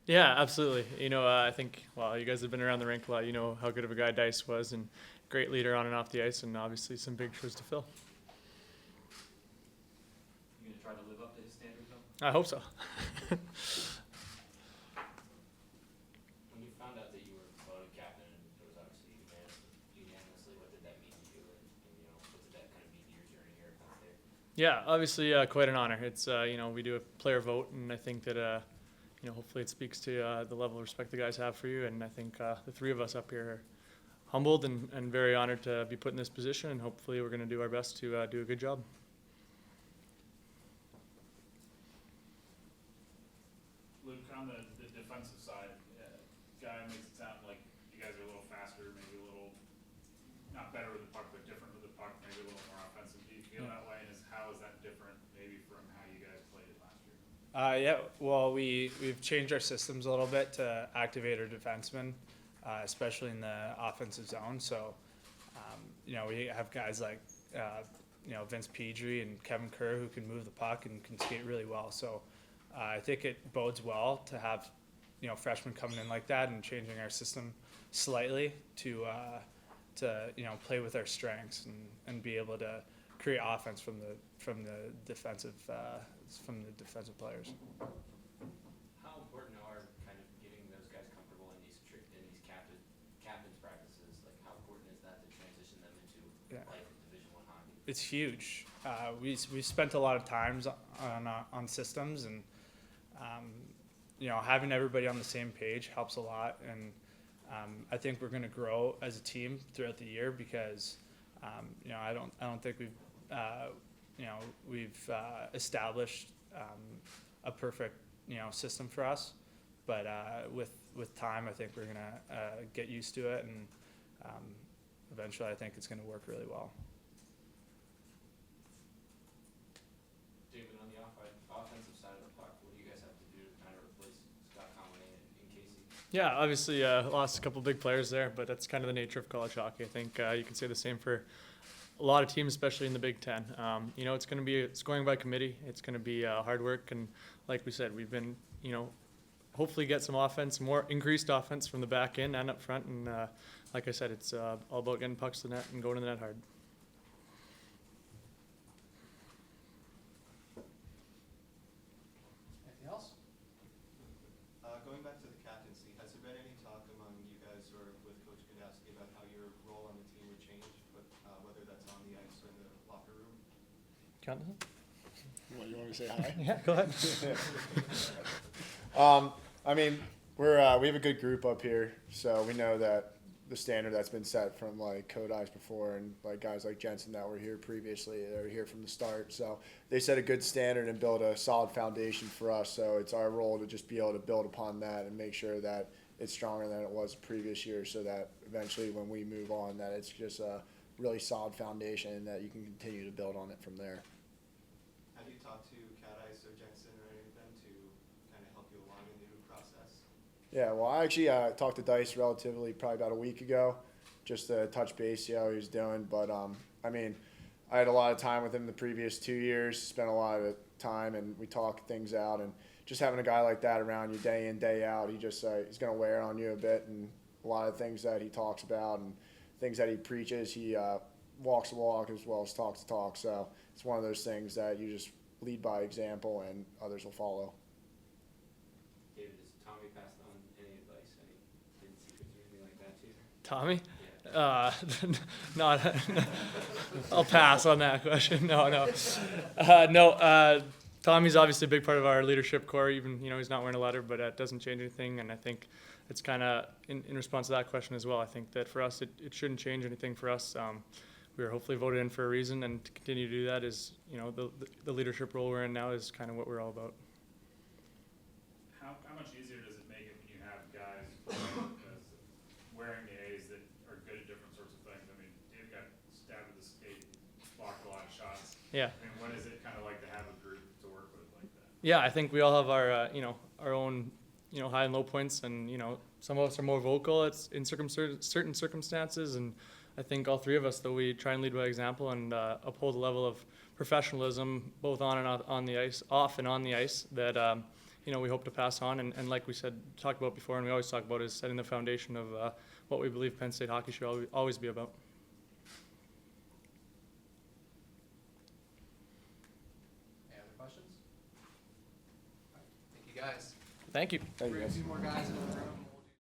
Yeah, absolutely. I think, well, you guys have been around the rink a lot. You know how good of a guy Dice was, and great leader on and off the ice, and obviously some big shoes to fill. You gonna try to live up to his standards though? I hope so. When you found out that you were voted captain and it was obviously unanimously, what did that mean to you, and what did that kind of mean to your journey here at Panther? Yeah, obviously quite an honor. It's we do a player vote, and I think that hopefully it speaks to the level of respect the guys have for you, and I think the three of us up here are humbled and very honored to be put in this position, and hopefully we're going to do our best to do a good job. Luke, on the defensive side, Guy makes it sound like you guys are a little faster, maybe a little, not better with the puck, but different with the puck, maybe a little more offensive. Do you feel that way? And how is that different maybe from how you guys played it last year? Yeah, well, we've changed our systems a little bit to activate our defensemen, especially in the offensive zone. So, we have guys like, Vince Pedri and Kevin Kerr who can move the puck and can skate really well. So, I think it bodes well to have, freshmen coming in like that and changing our system slightly to play with our strengths and be able to create offense from the defensive players. How important are kind of getting those guys comfortable in these captain's practices? Like, how important is that to transition them into life in Division I hockey? It's huge. We spent a lot of times on systems, and having everybody on the same page helps a lot. And I think we're going to grow as a team throughout the year because I don't think we've established a perfect system for us, but with time I think we're going to get used to it, and eventually I think it's going to work really well. David, on the offensive side of the puck, what do you guys have to do to kind of replace Scott Conway and Casey? Yeah, obviously lost a couple big players there, but that's kind of the nature of college hockey. I think you can say the same for a lot of teams, especially in the Big Ten. It's going by committee. It's going to be hard work, and like we said, we've been hopefully get some offense, more increased offense from the back end and up front. And like I said, it's all about getting pucks to the net and going to the net hard. Anything else? Going back to the captaincy, has there been any talk among you guys or with Coach Gandowski about how your role on the team would change, whether that's on the ice or in the locker room? Count this? What, you want me to say hi? Yeah, go ahead. I mean, we have a good group up here, so we know that the standard that's been set from like Kodai's before, and like guys like Jensen that were here previously, they were here from the start. So they set a good standard and build a solid foundation for us. So it's our role to just be able to build upon that and make sure that it's stronger than it was previous years, so that eventually when we move on, that it's just a really solid foundation and that you can continue to build on it from there. Have you talked to Cadice or Jensen or any of them to kind of help you along in the new process? Yeah, well, I actually talked to Dice relatively probably about a week ago, just to touch base, see how he was doing. But I mean, I had a lot of time with him the previous 2 years, spent a lot of time, and we talked things out. And just having a guy like that around you day in, day out, he's going to wear on you a bit. And a lot of things that he talks about and things that he preaches, he walks the walk as well as talks the talk. So it's one of those things that you just lead by example, and others will follow. David, has Tommy passed on any advice, any hidden secrets or anything like that to you? Tommy? Yeah. Not. I'll pass on that question. No. Tommy's obviously a big part of our leadership core. Even he's not wearing a letter, but it doesn't change anything. And I think it's kind of in response to that question as well. I think that for us, it shouldn't change anything for us. We were hopefully voted in for a reason, and to continue to do that is the leadership role we're in now is kind of what we're all about. How much easier does it make it when you have guys wearing the A's that are good at different sorts of things? I mean, Dave got stabbed with a skate, blocked a lot of shots. Yeah. I mean, what is it kind of like to have a group to work with like that? Yeah, I think we all have our our own high and low points, and some of us are more vocal in certain circumstances, and I think all three of us, though, we try and lead by example and uphold a level of professionalism both on and on the ice, off and on the ice, that we hope to pass on. And like we said, talked about before, and we always talk about, is setting the foundation of what we believe Penn State hockey should always be about. Any other questions? All right, thank you guys. Thank you. Thank you Bring a guys. few more guys into the room.